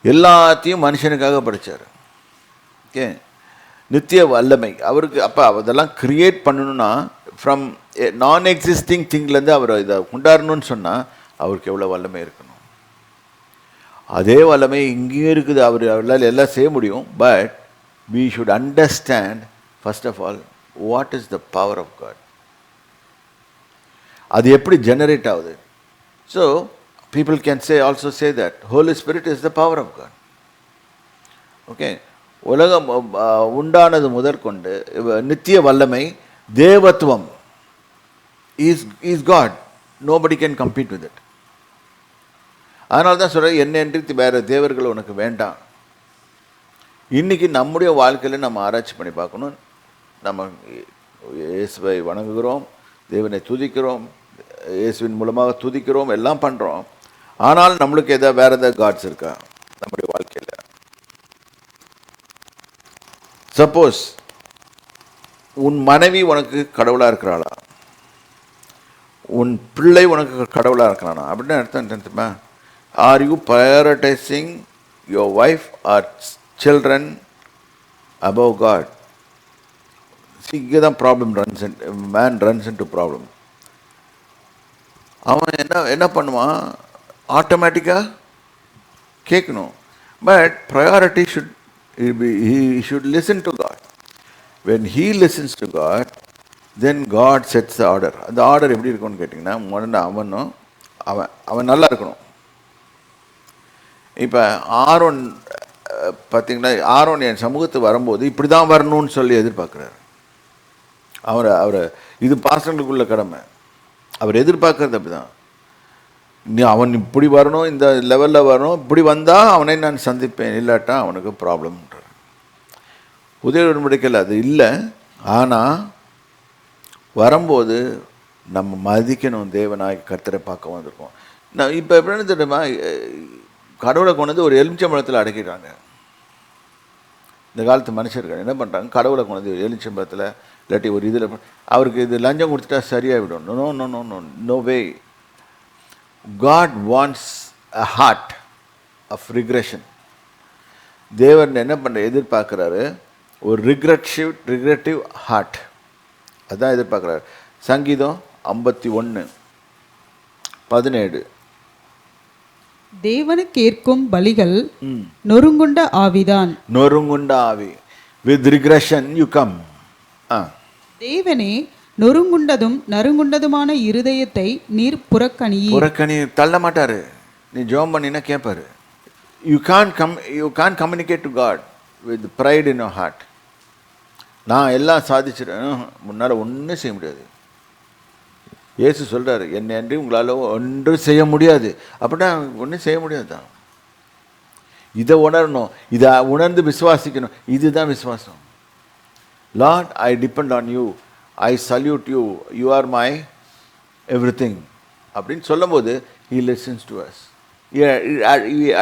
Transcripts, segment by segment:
எல்லாத்தையும் மனுஷனுக்காக படைச்சார். ஓகே, நித்திய வல்லமை அவருக்கு. அப்போ அதெல்லாம் கிரியேட் பண்ணணும்னா ஃப்ரம் நான் எக்ஸிஸ்டிங் திங்லேருந்து அவர் இதை கொண்டாடணும்னு சொன்னால் அவருக்கு எவ்வளோ வல்லமை இருக்கணும். அதே வல்லமை இங்கேயும் இருக்குது. அவரால் எல்லாம் செய்ய முடியும். But we should understand first of all what is the power of God. அது எப்படி ஜெனரேட் ஆகுது. So people can also say that Holy Spirit is the power of God. Okay, உலகம் உண்டானது முதற்கொண்டு நித்திய வல்லமை தேவத்துவம் is God. Nobody can compete with it. அதனால தான் சொல்கிறேன், என்னென்று வேறு தேவர்கள் உனக்கு வேண்டாம். இன்றைக்கி நம்முடைய வாழ்க்கையில் நம்ம ஆராய்ச்சி பண்ணி பார்க்கணும். நம்ம இயேசுவை வணங்குகிறோம், தேவனை துதிக்கிறோம், இயேசுவின் மூலமாக துதிக்கிறோம், எல்லாம் பண்ணுறோம். ஆனால் நம்மளுக்கு வேறு ஏதாவது காட்ஸ் இருக்கா நம்முடைய வாழ்க்கையில்? சப்போஸ் உன் மனைவி உனக்கு கடவுளாக இருக்கிறாளா, உன் பிள்ளை உனக்கு கடவுளாக இருக்கிறானா அப்படின்னு அர்த்தம் தெரியுமா? Are you prioritising your wife or children above God? இங்கே தான் problem man runs into problem. அவன் என்ன பண்ணுவான், ஆட்டோமேட்டிக்காக கேட்கணும். But priority he should listen to God. When he listens to God, then God sets the order. அந்த order எப்படி இருக்கும்னு கேட்டிங்கன்னா, முதல்ல அவன் நல்லா இருக்கணும். இப்போ ஆரோன் பார்த்தீங்கன்னா, ஆரோன் என் சமூகத்துக்கு வரும்போது இப்படி தான் வரணும்னு சொல்லி எதிர்பார்க்குறாரு. அவரை இது பாசங்களுக்குள்ள கடமை. அவர் எதிர்பார்க்கறது அப்படி தான். அவன் இப்படி வரணும், இந்த லெவலில் வரணும், இப்படி வந்தால் அவனை நான் சந்திப்பேன், இல்லாட்டா அவனுக்கு ப்ராப்ளம்ன்றார். புதிய உடன்படிக்கையில் அது இல்லை. ஆனால் வரும்போது நம்ம மதிக்கணும். தேவனாய் கர்த்தரை பார்க்க வந்திருக்கோம். நான் இப்போ எப்படின்னு தெரியுமா, கடவுளை கொண்டு வந்து ஒரு எலுமிச்சம்பழத்தில் அடக்கிடுறாங்க. இந்த காலத்து மனுஷர்கள் என்ன பண்ணுறாங்க, கடவுளை கொண்டு வந்து எலுமிச்சம்பழத்தில் இல்லாட்டி ஒரு இதில் அவருக்கு இது லஞ்சம் கொடுத்துட்டா சரியாகிவிடும். No no no no no way. God wants a heart of regression. தேவன் என்ன பண்ணுற எதிர்பார்க்குறாரு, ஒரு ரிக்ரெட்டிவ் ஹார்ட். அதுதான் எதிர்பார்க்குறாரு. சங்கீதம் 51:17. தேவனுக்கு ஏற்கும் பலிகள் நொறுங்குண்ட ஆவிதான். நொறுங்குண்ட ஆவி. With regression you come. தேவனே, நொறுங்குண்டதும் நறுங்குண்டதுமான இருதயத்தை நீர் புறக்கணி தள்ள மாட்டாரு. நீ ஜெபம் பண்ணினா கேட்பாரு. You can communicate to God with pride in your heart. நான் எல்லாம் சாதிச்சிட்டேன், முன்னால் ஒன்றும் செய்ய முடியாது. இயேசு சொல்கிறாரு, என்னை அன்றி உங்களால் ஒன்றும் செய்ய முடியாது. அப்படின்னா ஒன்றும் செய்ய முடியாது தான். இதை உணரணும், இதை உணர்ந்து விசுவாசிக்கணும். இதுதான் விசுவாசம். Lord, I depend on you, I salute you, you are my every thing அப்படின்னு சொல்லும் போது he listens to us. he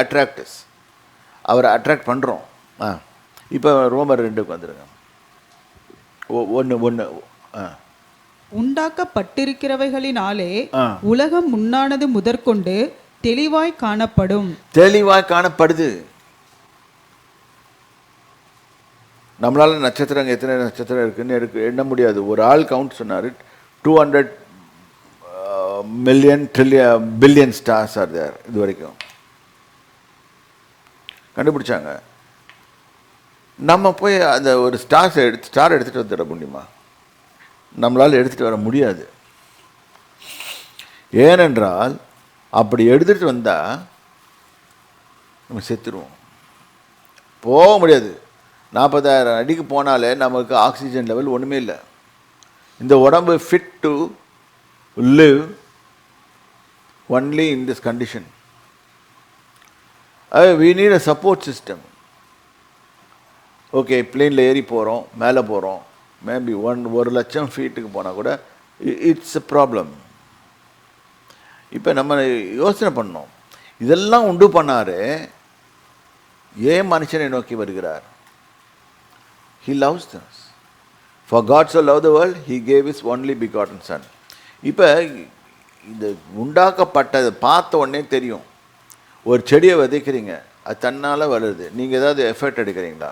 attracts us. அவரை அட்ராக்ட் பண்ணுறோம். இப்போ ரோமர் 2க்கு வந்துடுங்க. 1. உண்டாக்கப்பட்டிருக்கிறவைகளினாலே உலகம் முன்னானது முதற்கொண்டு தெளிவாய் காணப்படுது. நம்மளால நட்சத்திரம் எத்தனை நட்சத்திரம் இருக்குன்னு எண்ண முடியாது. ஒரு ஆள் கவுண்ட் சொன்னார், 200 million billion stars are there. இது வரைக்கும் கண்டுபிடிச்சாங்க. நம்ம போய் அந்த ஒரு ஸ்டார் எடுத்துகிட்டு வந்துட முடியுமா? நம்மளால் எடுத்துகிட்டு வர முடியாது. ஏனென்றால் அப்படி எடுத்துகிட்டு வந்தால் நம்ம செத்துருவோம், போக முடியாது. 40,000 அடிக்கு போனாலே நமக்கு ஆக்சிஜன் லெவல் ஒன்றுமே இல்லை. இந்த உடம்பு fit to live only in this condition. we need a support system. Okay, பிளேனில் ஏறி போகிறோம், மேலே போகிறோம், மேபி 1,00,000 ஃபீட்டுக்கு போனால் கூட இட்ஸ் எ ப்ராப்ளம். இப்போ நம்ம யோசனை பண்ணோம், இதெல்லாம் உண்டு பண்ணார், ஏன் மனுஷனை நோக்கி வருகிறார்? He loves us. For God so loved the world, He gave His only begotten Son. இப்போ இந்த உண்டாக்கப்பட்டதை பார்த்த உடனே தெரியும். ஒரு செடியை விதைக்கிறீங்க, அது தன்னால் வருது. நீங்கள் ஏதாவது எஃபர்ட் எடுக்கிறீங்களா?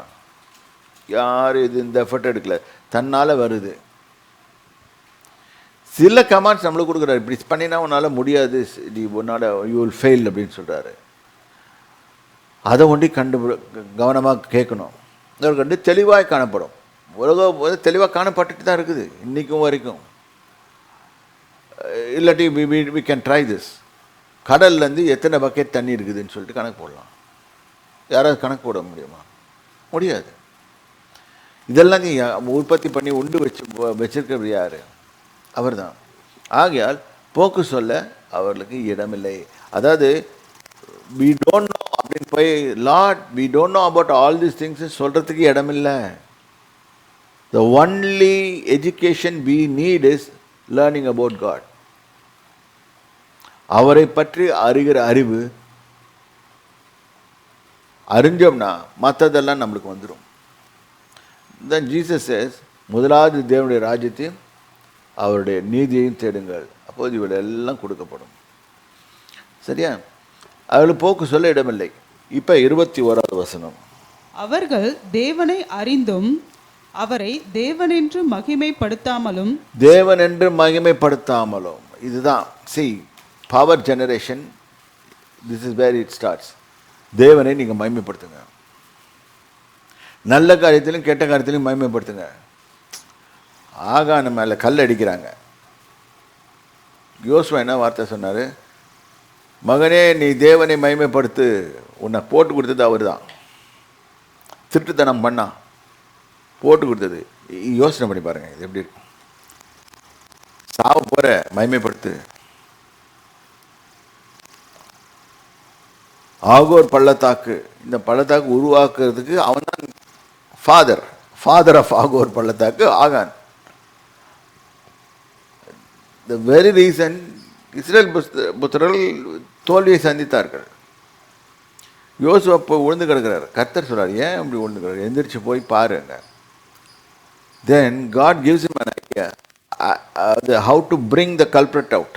யார் இது இந்த எஃபர்ட் எடுக்கல, தன்னால் வருது. சில கமாண்ட்ஸ் நம்மளுக்கு கொடுக்குறாரு, இப்படி பண்ணினா உன்னால் முடியாது, உன்னால் யூ வில் ஃபெயில் அப்படின்னு சொல்கிறாரு. அதை ஒண்டி கவனமாக கேட்கணும். அதை கண்டு தெளிவாக காணப்படும். உலகம் தெளிவாக காணப்பட்டுட்டு தான் இருக்குது இன்றைக்கும் வரைக்கும். இல்லாட்டி வி கேன் ட்ரை திஸ். கடல்லேருந்து எத்தனை பக்கெட் தண்ணி இருக்குதுன்னு சொல்லிட்டு கணக்கு போடலாம். யாராவது கணக்கு போட முடியுமா? முடியாது. இதெல்லாம் நீ உற்பத்தி பண்ணி உண்டு வச்சிருக்கிறது யார்? அவர் தான். ஆகையால் போக்கு சொல்ல அவர்களுக்கு இடமில்லை. அதாவது we don't know அப்படின்னு போய் Lord we don't know about all these things சொல்கிறதுக்கு இடமில்லை. The only education we need is learning about God. அவரை பற்றி அறிகிற அறிவு அறிஞ்சோம்னா மற்றதெல்லாம் நம்மளுக்கு வந்துடும். Then Jesus says, முதலாவது தேவனுடைய ராஜ்யத்தையும் அவருடைய நீதியையும் தேடுங்கள், அப்போது இவள் எல்லாம் கொடுக்கப்படும். சரியா? அவளுக்கு போக்கு சொல்ல இடமில்லை. இப்போ 21வது வசனம். அவர்கள் தேவனை அறிந்தும் அவரை தேவனென்று மகிமைப்படுத்தாமலும். தேவனென்று மகிமைப்படுத்தாமலும். இதுதான் see power generation, this is where it starts. தேவனை நீங்கள் மகிமைப்படுத்துங்க. நல்ல காரியத்திலும் கெட்ட காரியத்திலும் மகிமைப்படுத்துங்க. ஆகான மேலே கல் அடிக்கிறாங்க. யோசுவா என்ன வார்த்தை சொன்னார்? மகனே நீ தேவனை மகிமைப்படுத்து, உன்னை போட்டு கொடுத்தது அவர் தான். திருட்டுத்தனம் பண்ணா போட்டு கொடுத்தது. யோசனை பண்ணி பாருங்க, இது எப்படி இருக்கும்? சாவு போற மகிமைப்படுத்து. ஆகோர் பள்ளத்தாக்கு, இந்த பள்ளத்தாக்கு உருவாக்குறதுக்கு அவன் தான் ஃபாதர் ஆஃப் ஆகோர் பள்ளத்தாக்கு ஆகான். த வெரி ரீசன் இஸ்ரேல் புத்திரர்கள் தோல்வியை சந்தித்தார்கள். யோசுவா போய் விழுந்து கிடக்கிறார். கர்த்தர் சொல்றார், ஏன் அப்படி விழுந்து கிடக்கிறார்? எந்திரிச்சு போய் பாருங்க. Then God gives him an idea how to bring the culprit out.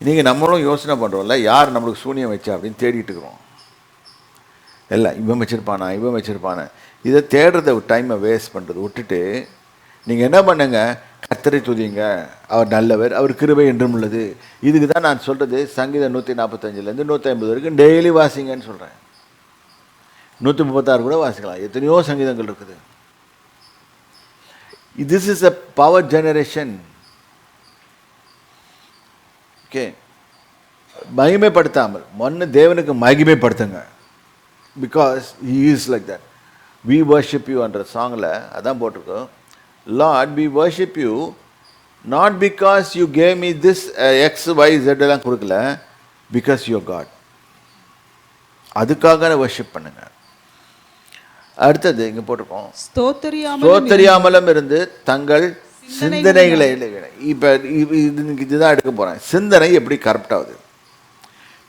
நீங்கள் நம்மளும் யோசனை பண்ணுறோம்ல, யார் நம்மளுக்கு சூனியம் வச்சா அப்படின்னு தேடிட்டு இருக்கிறோம். இல்லை இவன் வச்சிருப்பானா இதை தேடுறத டைமை வேஸ்ட் பண்ணுறது விட்டுட்டு நீங்கள் என்ன பண்ணுங்க, கர்த்தரை துதிங்க, அவர் நல்லவர், அவர் கிருபை என்றும் உள்ளது. இதுக்கு தான் நான் சொல்கிறது சங்கீதம் 145லேருந்து 150 வரைக்கும் டெய்லி வாசிங்கன்னு சொல்கிறேன். 136 கூட வாசிக்கலாம். எத்தனையோ சங்கீதங்கள் இருக்குது. This is a power generation. Okay, மகிமைப்படுத்தாமல் ஒன்று தேவனுக்கு மகிமைப்படுத்துங்க. Because he is like that. We worship you என்ற சாங்கில் அதான் போட்டிருக்கோம். Lord, we worship you not because you gave me this X, Y, Z எல்லாம் கொடுக்கல, because you are God. அதுக்காக வர்ஷிப் பண்ணுங்க. அடுத்தது இங்கே போட்டிருக்கோம், ஸ்தோத்தரியாமலும் இருந்து தங்கள் சிந்தனைகளை. இப்போ இதுதான் எடுக்க போகிறேன். சிந்தனை எப்படி கரப்ட் ஆகுது?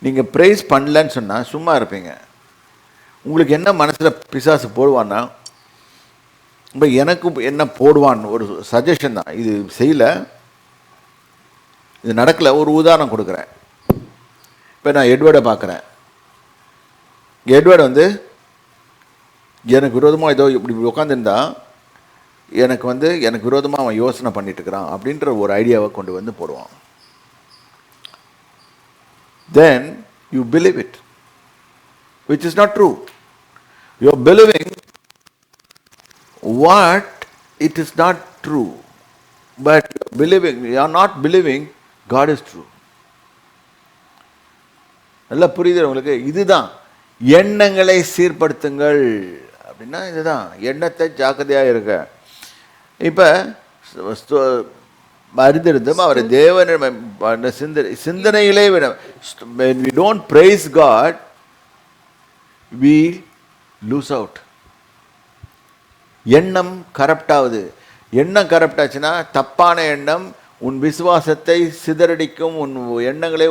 நீங்கள் ப்ரைஸ் பண்ணலன்னு சொன்னால் சும்மா இருப்பீங்க. உங்களுக்கு என்ன மனசில் பிசாசு போடுவான்னா, இப்போ எனக்கு என்ன போடுவான்னு ஒரு சஜஷன் தான். இது செய்யலை, இது நடக்கலை. ஒரு உதாரணம் கொடுக்குறேன். இப்போ நான் எட்வர்டை பார்க்குறேன். எட்வர்டு வந்து எனக்கு விரோதமாக ஏதோ இப்படி உட்காந்துருந்தா எனக்கு விரோதமாக அவன் யோசனை பண்ணிட்டு இருக்கிறான் அப்படின்ற ஒரு ஐடியாவை கொண்டு வந்து போடுவான். Then you believe it, which is not true. You are believing what it is not true, but you are not believing God is true. நல்லா புரியுது உங்களுக்கு? இதுதான் எண்ணங்களை சீர்படுத்துங்கள் அப்படின்னா இதுதான். எண்ணத்தை ஜாக்கிரதையாக இருக்க. இப்போ அறிந்திருந்தும் அவரை தேவன் சிந்தனைகளே விட. when we don't praise God, we lose out. எண்ணம் கரப்ட் ஆகுது. எண்ணம் கரப்ட் ஆச்சுன்னா தப்பான எண்ணம் உன் விசுவாசத்தை சிதறடிக்கும். உன் எண்ணங்களே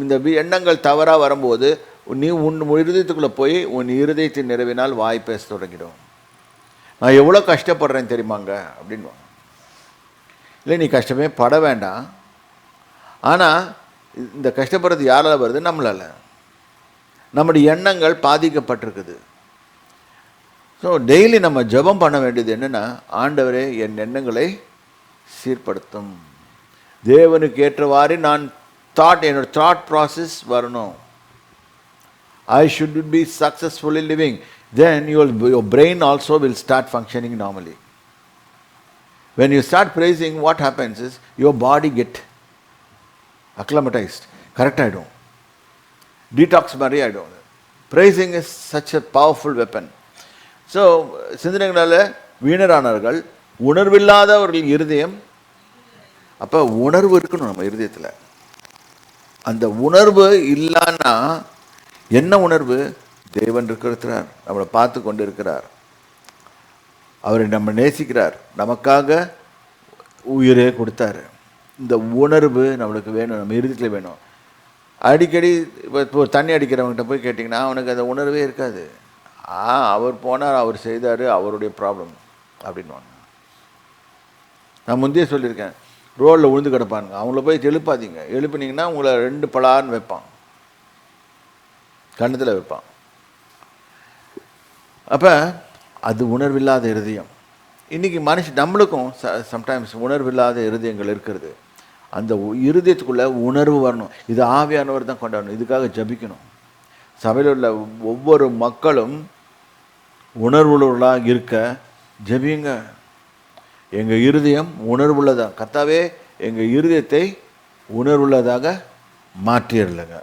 இந்த எண்ணங்கள் தவறாக வரும்போது நீ உன் இருதயத்துக்குள்ளே போய் உன் இருதயத்தின் நிறைவினால் வாய் பேச தொடங்கிடும். நான் எவ்வளோ கஷ்டப்படுறேன் தெரியுமாங்க அப்படின்வாங்க. இல்லை, நீ கஷ்டமே பட வேண்டாம். ஆனால் இந்த கஷ்டப்படுறது யாரால் வருது? நம்மளால். நம்முடைய எண்ணங்கள் பாதிக்கப்பட்டிருக்குது. ஸோ டெய்லி நம்ம ஜெபம் பண்ண வேண்டியது என்னென்னா, ஆண்டவரே என் எண்ணங்களை சீர்படுத்தும். தேவனுக்கு ஏற்றவாறு நான் என்னோட தாட் ப்ராசஸ் வரணும். I should be successfully living. Then your brain also will start functioning normally. When you start praising, what happens is your body get acclimatized. Correct ஆகிடும், டீடாக்ஸ் மாதிரி ஆகிடும். Praising is such a powerful weapon. So சிந்தனைகளால் வீணரானார்கள், உணர்வில்லாதவர்கள் இருதயம். அப்போ உணர்வு இருக்கணும் நம்ம இருதயத்தில். அந்த உணர்வு இல்லைன்னா என்ன உணர்வு? தேவன் இருக்கிறார், நம்மளை பார்த்து கொண்டு இருக்கிறார், அவரை நம்ம நேசிக்கிறார், நமக்காக உயிரே கொடுத்தாரு. இந்த உணர்வு நம்மளுக்கு வேணும், நம்ம இருதயத்தில் வேணும். அடிக்கடி இப்போ தண்ணி அடிக்கிறவங்ககிட்ட போய் கேட்டிங்கன்னா அவனுக்கு அந்த உணர்வே இருக்காது. அவர் போனார், அவர் செய்தார், அவருடைய ப்ராப்ளம் அப்படின்வாங்க. நான் முந்தைய சொல்லியிருக்கேன், ரோடில் விழுந்து கிடப்பானுங்க, அவங்கள போய் எழுப்பாதீங்க. எழுப்பினீங்கன்னா உங்களை 2 பலான்னு வைப்பான், கண்ணத்தில் வைப்பான். அப்போ அது உணர்வில்லாத இருதயம். இன்றைக்கி நம்மளுக்கும் சம்டைம்ஸ் உணர்வில்லாத இருதயங்கள் இருக்கிறது. அந்த இருதயத்துக்குள்ளே உணர்வு வரணும். இது ஆவியானவர் தான் கொண்டாடணும். இதுக்காக ஜபிக்கணும். சபையில் உள்ள ஒவ்வொரு மக்களும் உணர்வுள்ளவர்களாக இருக்க ஜபியுங்க. எங்கள் இருதயம் உணர்வுள்ளதாக, கர்த்தாவே எங்கள் இருதயத்தை உணர்வுள்ளதாக மாற்றிடலைங்க.